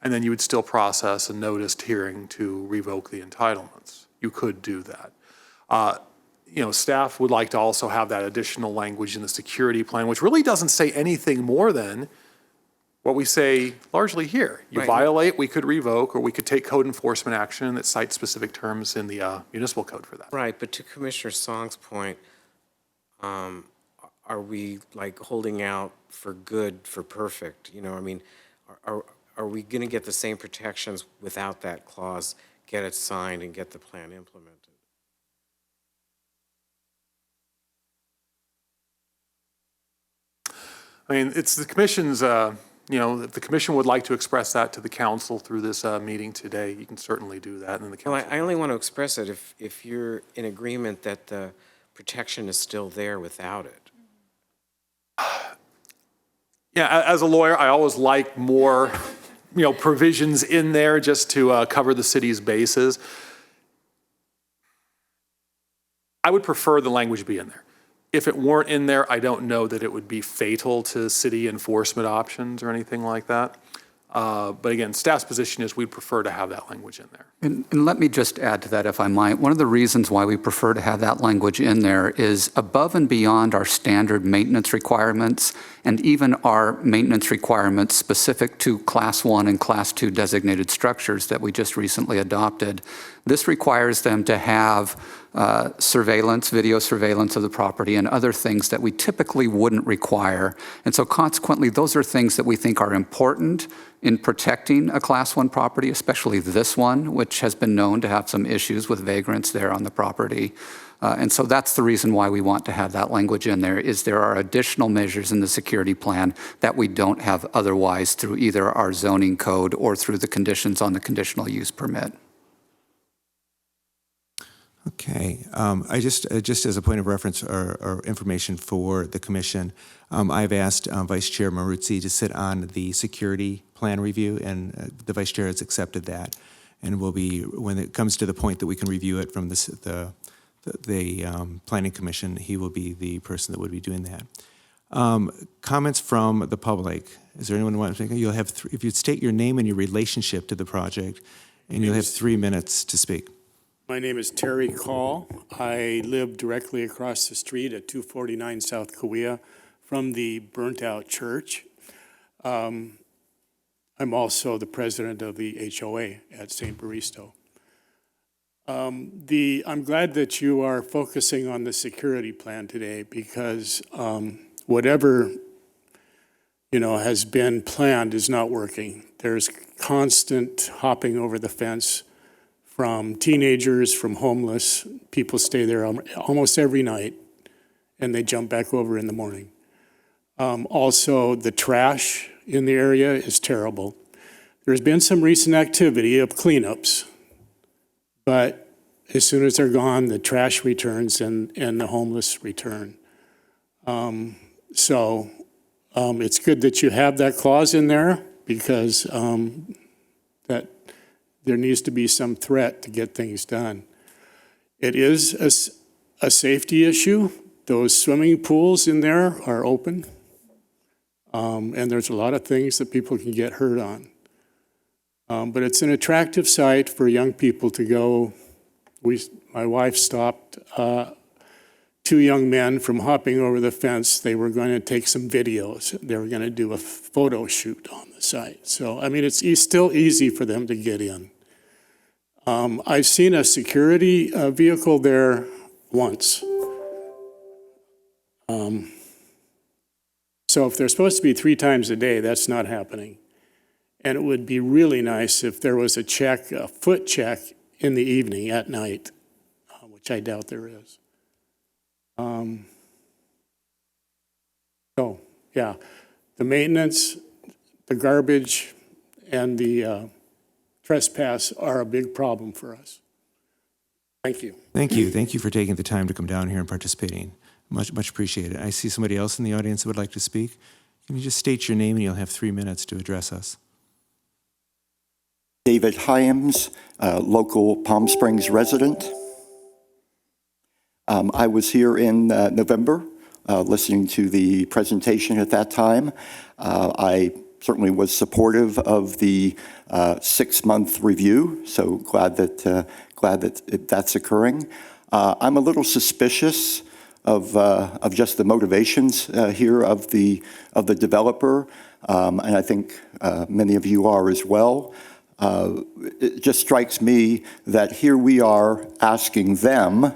and then you would still process a noticed hearing to revoke the entitlements. You could do that. Staff would like to also have that additional language in the security plan, which really doesn't say anything more than what we say largely here. You Right. violate, we could revoke, or we could take code enforcement action that cites specific terms in the municipal code for that. Right, but to Commissioner Song's point, are we like holding out for good, for perfect? Are we going to get the same protections without that clause, get it signed and get the plan implemented? It's the commission's, if the commission would like to express that to the council through this meeting today, you can certainly do that, and then the Well, council. I only want to express it if you're in agreement that the protection is still there without it. Yeah, as a lawyer, I always like more, provisions in there just to cover the city's bases. I would prefer the language be in there. If it weren't in there, I don't know that it would be fatal to city enforcement options or anything like that. But again, staff's position is we'd prefer to have that language in there. And let me just add to that, if I might. One of the reasons why we prefer to have that language in there is above and beyond our standard maintenance requirements and even our maintenance requirements specific to Class 1 and Class 2 designated structures that we just recently adopted. This requires them to have surveillance, video surveillance of the property and other things that we typically wouldn't require. And so consequently, those are things that we think are important in protecting a Class 1 property, especially this one, which has been known to have some issues with vagrants there on the property. And so that's the reason why we want to have that language in there, is there are additional measures in the security plan that we don't have otherwise through either our zoning code or through the conditions on the conditional use permit. Okay, I just as a point of reference or information for the commission, I've asked Vice Chair Maruzzi to sit on the security plan review, and the Vice Chair has accepted that. And will be, when it comes to the point that we can review it from the Planning Commission, he will be the person that would be doing that. Comments from the public. Is there anyone who wants to? You'll have, if you state your name and your relationship to the project, and you'll have 3 minutes to speak. My name is Terry Call. I live directly across the street at 249 South Kauai from the burnt-out church. I'm also the president of the HOA at St. Baristo. I'm glad that you are focusing on the security plan today because whatever has been planned is not working. There's constant hopping over the fence from teenagers, from homeless. People stay there almost every night, and they jump back over in the morning. Also, the trash in the area is terrible. There's been some recent activity of cleanups, but as soon as they're gone, the trash returns and the homeless return. So it's good that you have that clause in there because that there needs to be some threat to get things done. It is a safety issue. Those swimming pools in there are open, and there's a lot of things that people can get hurt on. But it's an attractive site for young people to go. My wife stopped 2 young men from hopping over the fence. They were going to take some videos. They were going to do a photo shoot on the site. So, it's still easy for them to get in. I've seen a security vehicle there once. So if they're supposed to be 3 times a day, that's not happening. And it would be really nice if there was a foot check in the evening at night, which I doubt there is. So, yeah, the maintenance, the garbage and the trespass are a big problem for us. Thank you. Thank you. Thank you for taking the time to come down here and participating. Much appreciated. I see somebody else in the audience who would like to speak. Can you just state your name and you'll have 3 minutes to address us? David Hyams, local Palm Springs resident. I was here in November listening to the presentation at that time. I certainly was supportive of the 6-month review, so glad that that's occurring. I'm a little suspicious of just the motivations here of the developer, and I think many of you are as well. It just strikes me that here we are asking them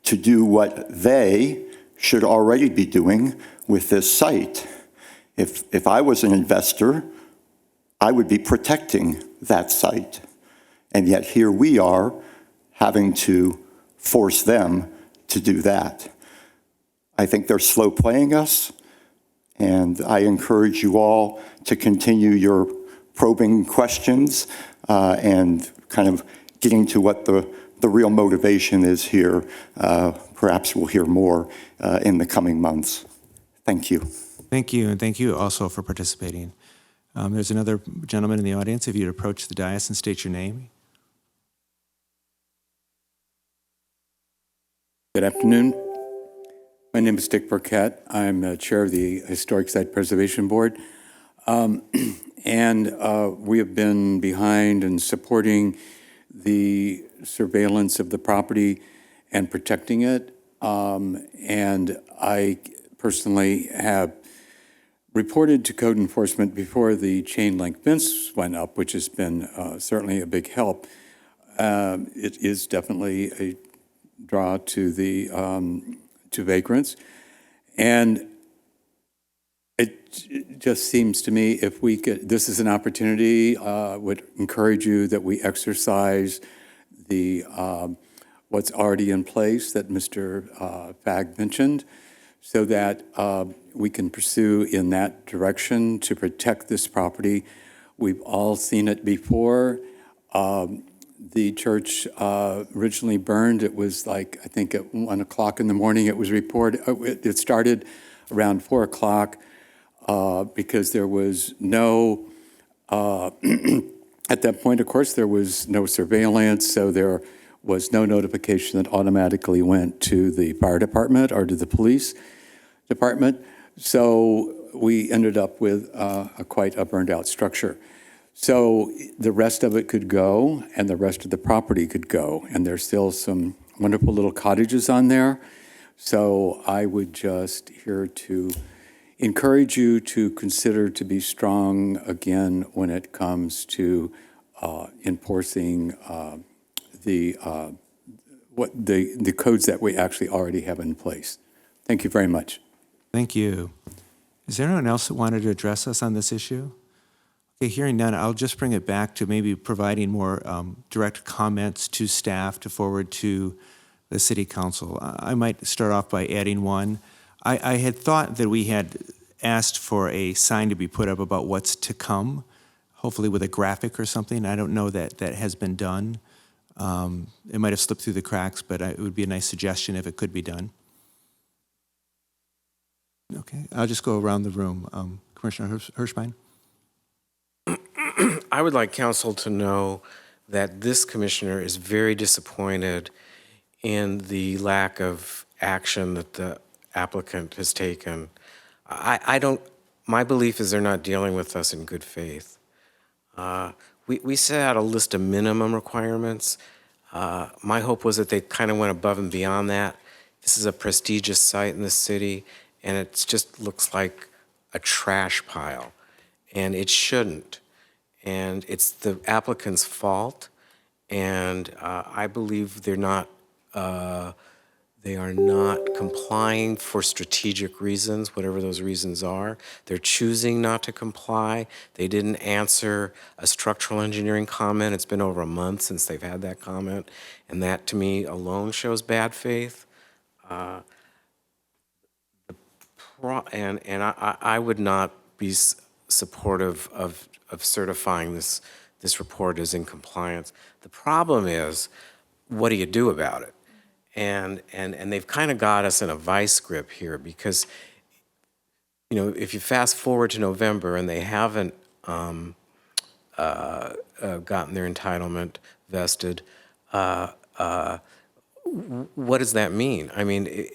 to do what they should already be doing with this site. If I was an investor, I would be protecting that site. And yet here we are having to force them to do that. I think they're slow playing us, and I encourage you all to continue your probing questions and kind of getting to what the real motivation is here. Perhaps we'll hear more in the coming months. Thank you. Thank you, and thank you also for participating. There's another gentleman in the audience. If you'd approach the dais and state your name. Good afternoon. My name is Dick Burkett. I'm chair of the Historic Site Preservation Board. And we have been behind and supporting the surveillance of the property and protecting it. And I personally have reported to code enforcement before the chain link fence went up, which has been certainly a big help. It is definitely a draw to the to vagrants, and it just seems to me if we could, this is an opportunity. Would encourage you that we exercise the what's already in place that Mr. Fagg mentioned, so that we can pursue in that direction to protect this property. We've all seen it before. The church originally burned. It was like, I think at 1 o'clock in the morning it was reported. It started around 4 o'clock because there was no, at that point, of course, there was no surveillance, so there was no notification that automatically went to the fire department or to the police department. So we ended up with quite a burned out structure. So the rest of it could go, and the rest of the property could go. And there's still some wonderful little cottages on there. So I would just here to encourage you to consider to be strong again when it comes to enforcing the codes that we actually already have in place. Thank you very much. Thank you. Is there anyone else that wanted to address us on this issue? Okay, hearing none, I'll just bring it back to maybe providing more direct comments to staff to forward to the city council. I might start off by adding one. I had thought that we had asked for a sign to be put up about what's to come, hopefully with a graphic or something. I don't know that that has been done. It might have slipped through the cracks, but it would be a nice suggestion if it could be done. Okay, I'll just go around the room. Commissioner Hirschbein? I would like council to know that this commissioner is very disappointed in the lack of action that the applicant has taken. My belief is they're not dealing with us in good faith. We set out a list of minimum requirements. My hope was that they kind of went above and beyond that. This is a prestigious site in the city, and it just looks like a trash pile, and it shouldn't. And it's the applicant's fault, and I believe they are not complying for strategic reasons, whatever those reasons are. They're choosing not to comply. They didn't answer a structural engineering comment. It's been over a month since they've had that comment, and that to me alone shows bad faith. I would not be supportive of certifying this report as in compliance. The problem is, what do you do about it? And they've kind of got us in a vice grip here because, you know, if you fast forward to November and they haven't gotten their entitlement vested, what does that mean? I mean,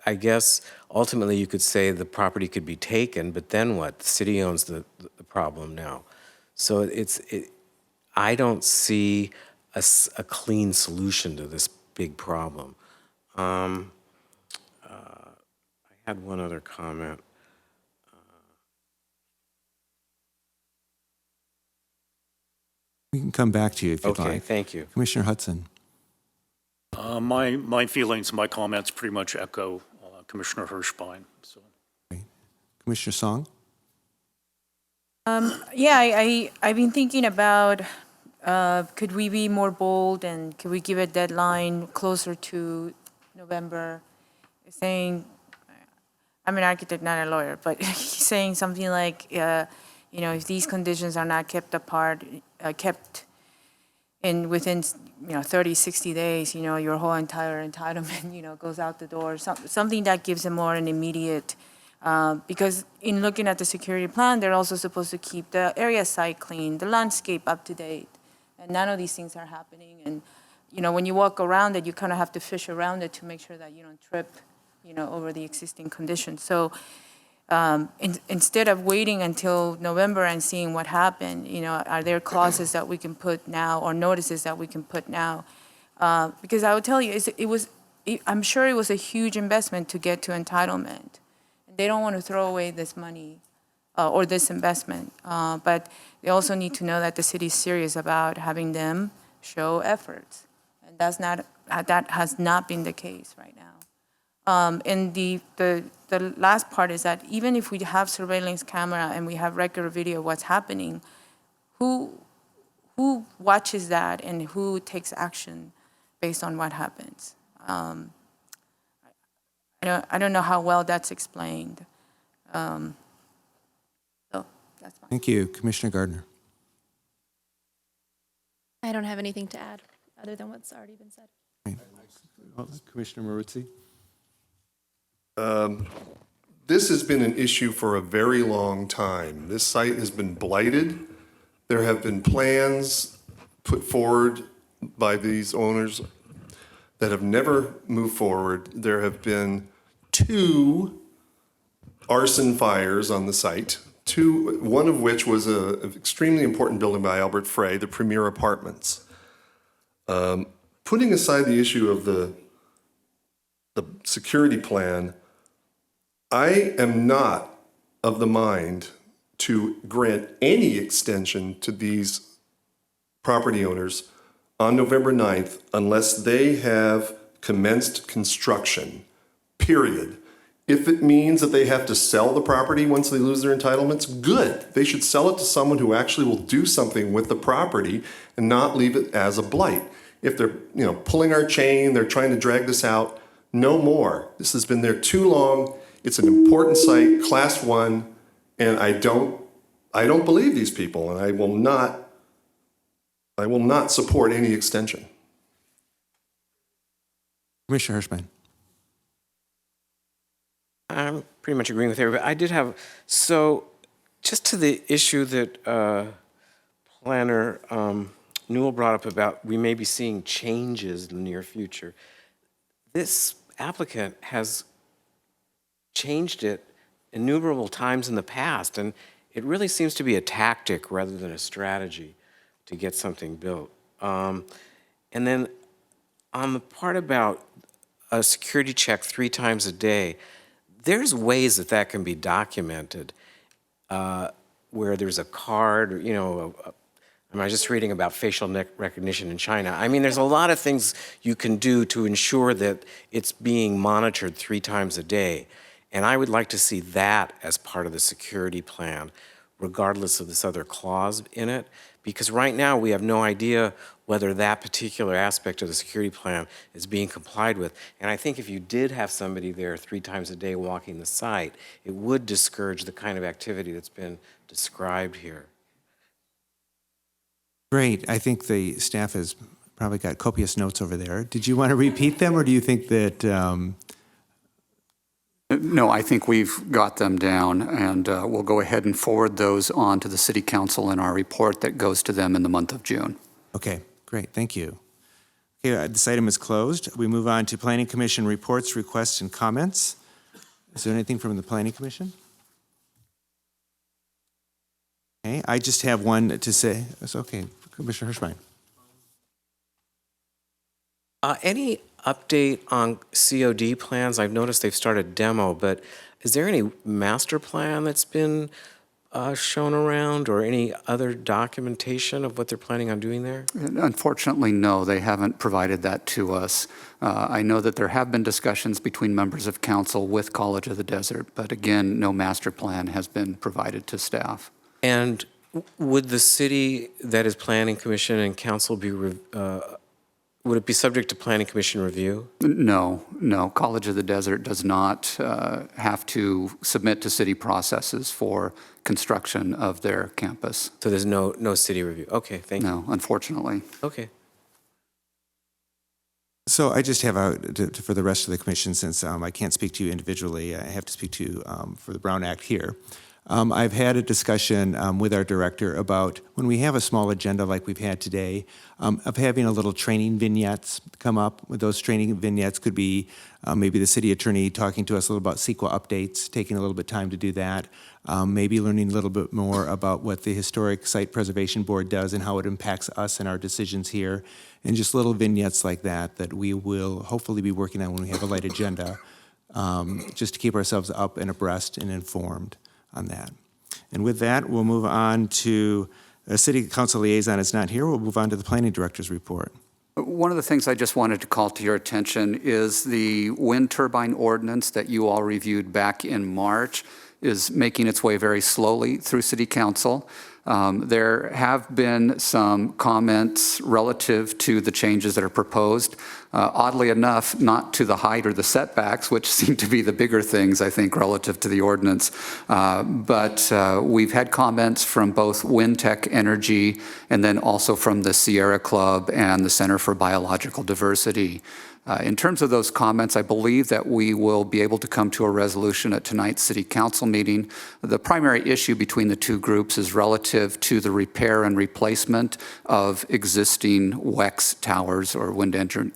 I guess ultimately you could say the property could be taken, but then what? The city owns the problem now. So I don't see a clean solution to this big problem. I had one other comment. We can come back to you if you'd like. Okay, thank you. Commissioner Hudson. My feelings, my comments pretty much echo Commissioner Hirschbein. So. Commissioner Song? Yeah, I've been thinking about, could we be more bold and could we give a deadline closer to November? Saying, I'm an architect, not a lawyer, but he's saying something like, you know, if these conditions are not kept in within, 30, 60 days, your whole entire entitlement, goes out the door. Something that gives them more an immediate, because in looking at the security plan, they're also supposed to keep the area site clean, the landscape up to date. And none of these things are happening. And, when you walk around it, you kind of have to fish around it to make sure that you don't trip, over the existing conditions. So instead of waiting until November and seeing what happened, are there clauses that we can put now or notices that we can put now? Because I would tell you, I'm sure it was a huge investment to get to entitlement. They don't want to throw away this money or this investment, but they also need to know that the city is serious about having them show efforts. And that has not been the case right now. And the last part is that even if we have surveillance camera and we have record video of what's happening, who watches that and who takes action based on what happens? I don't know how well that's explained. So that's fine. Thank you. Commissioner Gardner. I don't have anything to add other than what's already been said. Commissioner Maruzzi. This has been an issue for a very long time. This site has been blighted. There have been plans put forward by these owners that have never moved forward. There have been 2 arson fires on the site, one of which was an extremely important building by Albert Frey, the Premier Apartments. Putting aside the issue of the security plan, I am not of the mind to grant any extension to these property owners on November 9th unless they have commenced construction, period. If it means that they have to sell the property once they lose their entitlements, good. They should sell it to someone who actually will do something with the property and not leave it as a blight. If they're, pulling our chain, they're trying to drag this out, no more. This has been there too long. It's an important site, class 1, and I don't believe these people, and I will not support any extension. Commissioner Hirschman. I'm pretty much agreeing with everybody. I did have, so just to the issue that Planner Newell brought up about we may be seeing changes in the near future. This applicant has changed it innumerable times in the past, and it really seems to be a tactic rather than a strategy to get something built. And then on the part about a security check 3 times a day, there's ways that can be documented where there's a card, I'm just reading about facial recognition in China. I mean, there's a lot of things you can do to ensure that it's being monitored 3 times a day. And I would like to see that as part of the security plan regardless of this other clause in it? Because right now, we have no idea whether that particular aspect of the security plan is being complied with. And I think if you did have somebody there 3 times a day walking the site, it would discourage the kind of activity that's been described here. Great. I think the staff has probably got copious notes over there. Did you want to repeat them, or do you think that, No, I think we've got them down, and we'll go ahead and forward those on to the city council in our report that goes to them in the month of June. Okay, great, thank you. Okay, this item is closed. We move on to Planning Commission reports, requests, and comments. Is there anything from the Planning Commission? Okay, I just have one to say. It's okay, Commissioner Hirschbein. Any update on COD plans? I've noticed they've started demo, but is there any master plan that's been shown around, or any other documentation of what they're planning on doing there? Unfortunately, no, they haven't provided that to us. I know that there have been discussions between members of council with College of the Desert, but again, no master plan has been provided to staff. And would the city that is planning commission and council be, would it be subject to planning commission review? No, College of the Desert does not have to submit to city processes for construction of their campus. So there's no city review? Okay, thank you. No, unfortunately. Okay. So I just have for the rest of the commission, since I can't speak to you individually, I have to speak to you for the Brown Act here. I've had a discussion with our director about when we have a small agenda like we've had today, of having a little training vignettes come up. Those training vignettes could be maybe the city attorney talking to us a little about CEQA updates, taking a little bit of time to do that, maybe learning a little bit more about what the Historic Site Preservation Board does and how it impacts us and our decisions here, and just little vignettes like that that we will hopefully be working on when we have a light agenda, just to keep ourselves up and abreast and informed on that. And with that, we'll move on to a city council liaison is not here. We'll move on to the planning director's report. One of the things I just wanted to call to your attention is the wind turbine ordinance that you all reviewed back in March is making its way very slowly through city council. There have been some comments relative to the changes that are proposed. Oddly enough, not to the height or the setbacks, which seem to be the bigger things, I think, relative to the ordinance. But we've had comments from both Windtech Energy and then also from the Sierra Club and the Center for Biological Diversity. In terms of those comments, I believe that we will be able to come to a resolution at tonight's city council meeting. The primary issue between the two groups is relative to the repair and replacement of existing WEX towers, or wind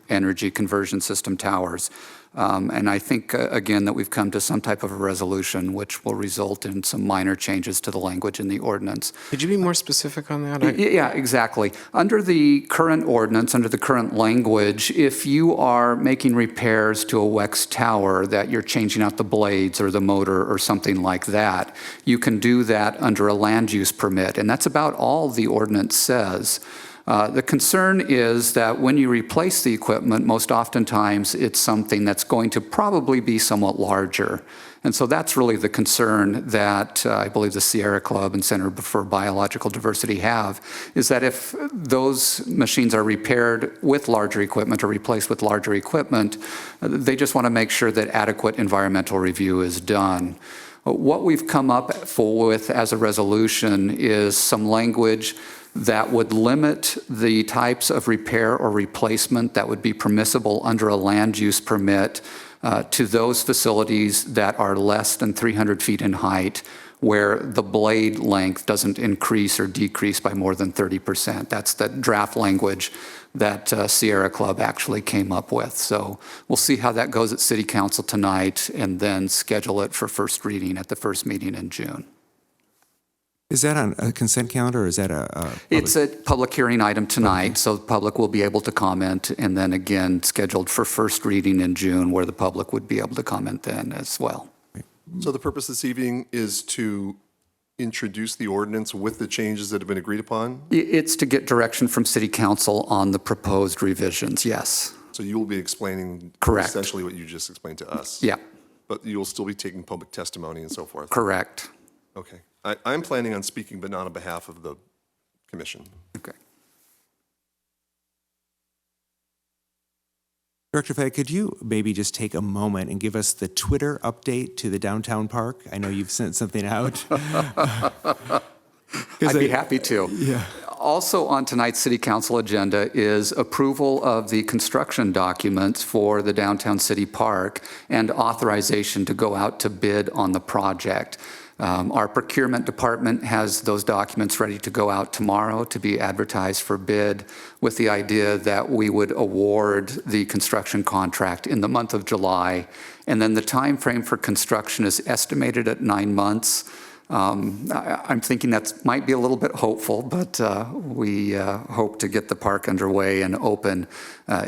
energy conversion system towers. And I think, again, that we've come to some type of a resolution which will result in some minor changes to the language in the ordinance. Could you be more specific on that? Yeah, exactly. Under the current ordinance, under the current language, if you are making repairs to a WEX tower, that you're changing out the blades or the motor or something like that, you can do that under a land use permit. And that's about all the ordinance says. The concern is that when you replace the equipment, most oftentimes it's something that's going to probably be somewhat larger. And so that's really the concern that I believe the Sierra Club and Center for Biological Diversity have, is that if those machines are repaired with larger equipment or replaced with larger equipment, they just want to make sure that adequate environmental review is done. What we've come up with as a resolution is some language that would limit the types of repair or replacement that would be permissible under a land use permit to those facilities that are less than 300 feet in height, where the blade length doesn't increase or decrease by more than 30%. That's the draft language that Sierra Club actually came up with. So we'll see how that goes at City Council tonight, and then schedule it for first reading at the first meeting in June. Is that on a consent calendar, or is that It's a public hearing item tonight, so the public will be able to comment, and then again, scheduled for first reading in June, where the public would be able to comment then as well. So the purpose this evening is to introduce the ordinance with the changes that have been agreed upon? It's to get direction from City Council on the proposed revisions, yes. So you will be explaining Correct. essentially what you just explained to us? Yeah. But you will still be taking public testimony and so forth? Correct. Okay. I'm planning on speaking, but not on behalf of the commission. Okay. Director Fay, could you maybe just take a moment and give us the Twitter update to the downtown park? I know you've sent something out. I'd be happy to. Yeah. Also on tonight's city council agenda is approval of the construction documents for the downtown city park and authorization to go out to bid on the project. Our procurement department has those documents ready to go out tomorrow to be advertised for bid, with the idea that we would award the construction contract in the month of July. And then the time frame for construction is estimated at 9 months. I'm thinking that might be a little bit hopeful, but we hope to get the park underway and open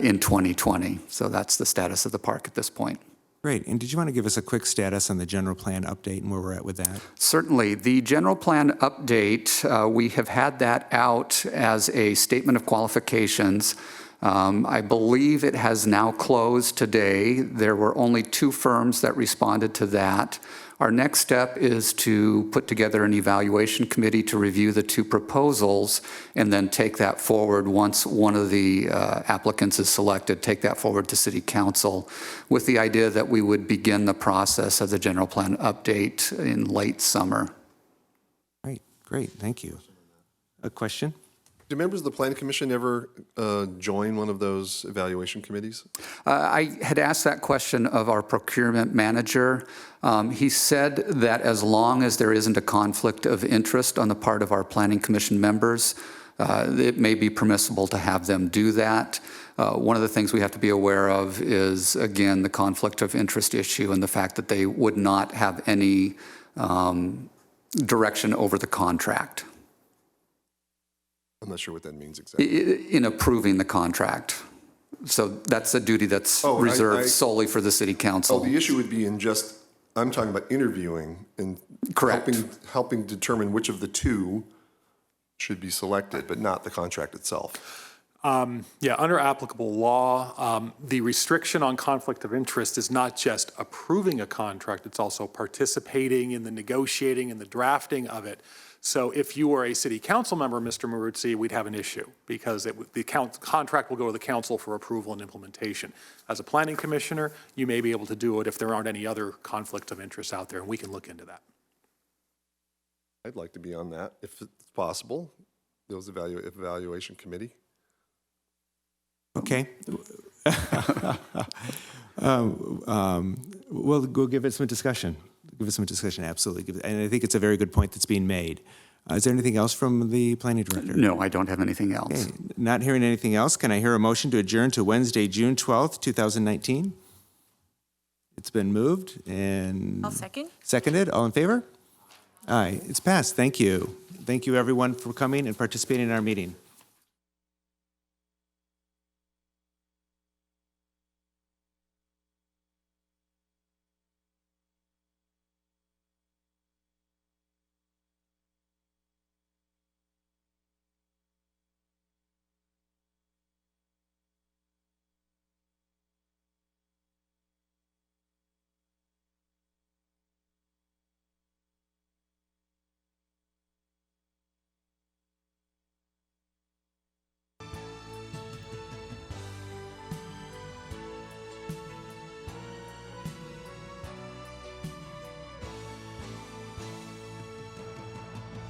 in 2020. So that's the status of the park at this point. Great. And did you want to give us a quick status on the general plan update and where we're at with that? Certainly. The general plan update, we have had that out as a statement of qualifications. I believe it has now closed today. There were only 2 firms that responded to that. Our next step is to put together an evaluation committee to review the 2 proposals and then take that forward once one of the applicants is selected, take that forward to City Council with the idea that we would begin the process of the general plan update in late summer. Great. Thank you. A question? Do members of the Planning Commission ever join one of those evaluation committees? I had asked that question of our procurement manager. He said that as long as there isn't a conflict of interest on the part of our Planning Commission members, it may be permissible to have them do that. One of the things we have to be aware of is, again, the conflict of interest issue and the fact that they would not have any direction over the contract. I'm not sure what that means exactly. In approving the contract. So that's a duty that's reserved solely for the City Council. Oh, the issue would be in just, I'm talking about interviewing and helping determine which of the 2 should be selected, but not the contract itself. Yeah, under applicable law, the restriction on conflict of interest is not just approving a contract, it's also participating in the negotiating and the drafting of it. So if you were a city council member, Mr. Maruzzi, we'd have an issue because the contract will go to the council for approval and implementation. As a planning commissioner, you may be able to do it if there aren't any other conflict of interest out there, and we can look into that. I'd like to be on that if it's possible, those evaluation committee. Okay. We'll give it some discussion. Give it some discussion, absolutely. And I think it's a very good point that's being made. Is there anything else from the planning director? No, I don't have anything else. Okay. Not hearing anything else, can I hear a motion to adjourn to Wednesday, June 12th, 2019? It's been moved and... I'll second. Seconded. All in favor? Aye. It's passed. Thank you. Thank you, everyone, for coming and participating in our meeting.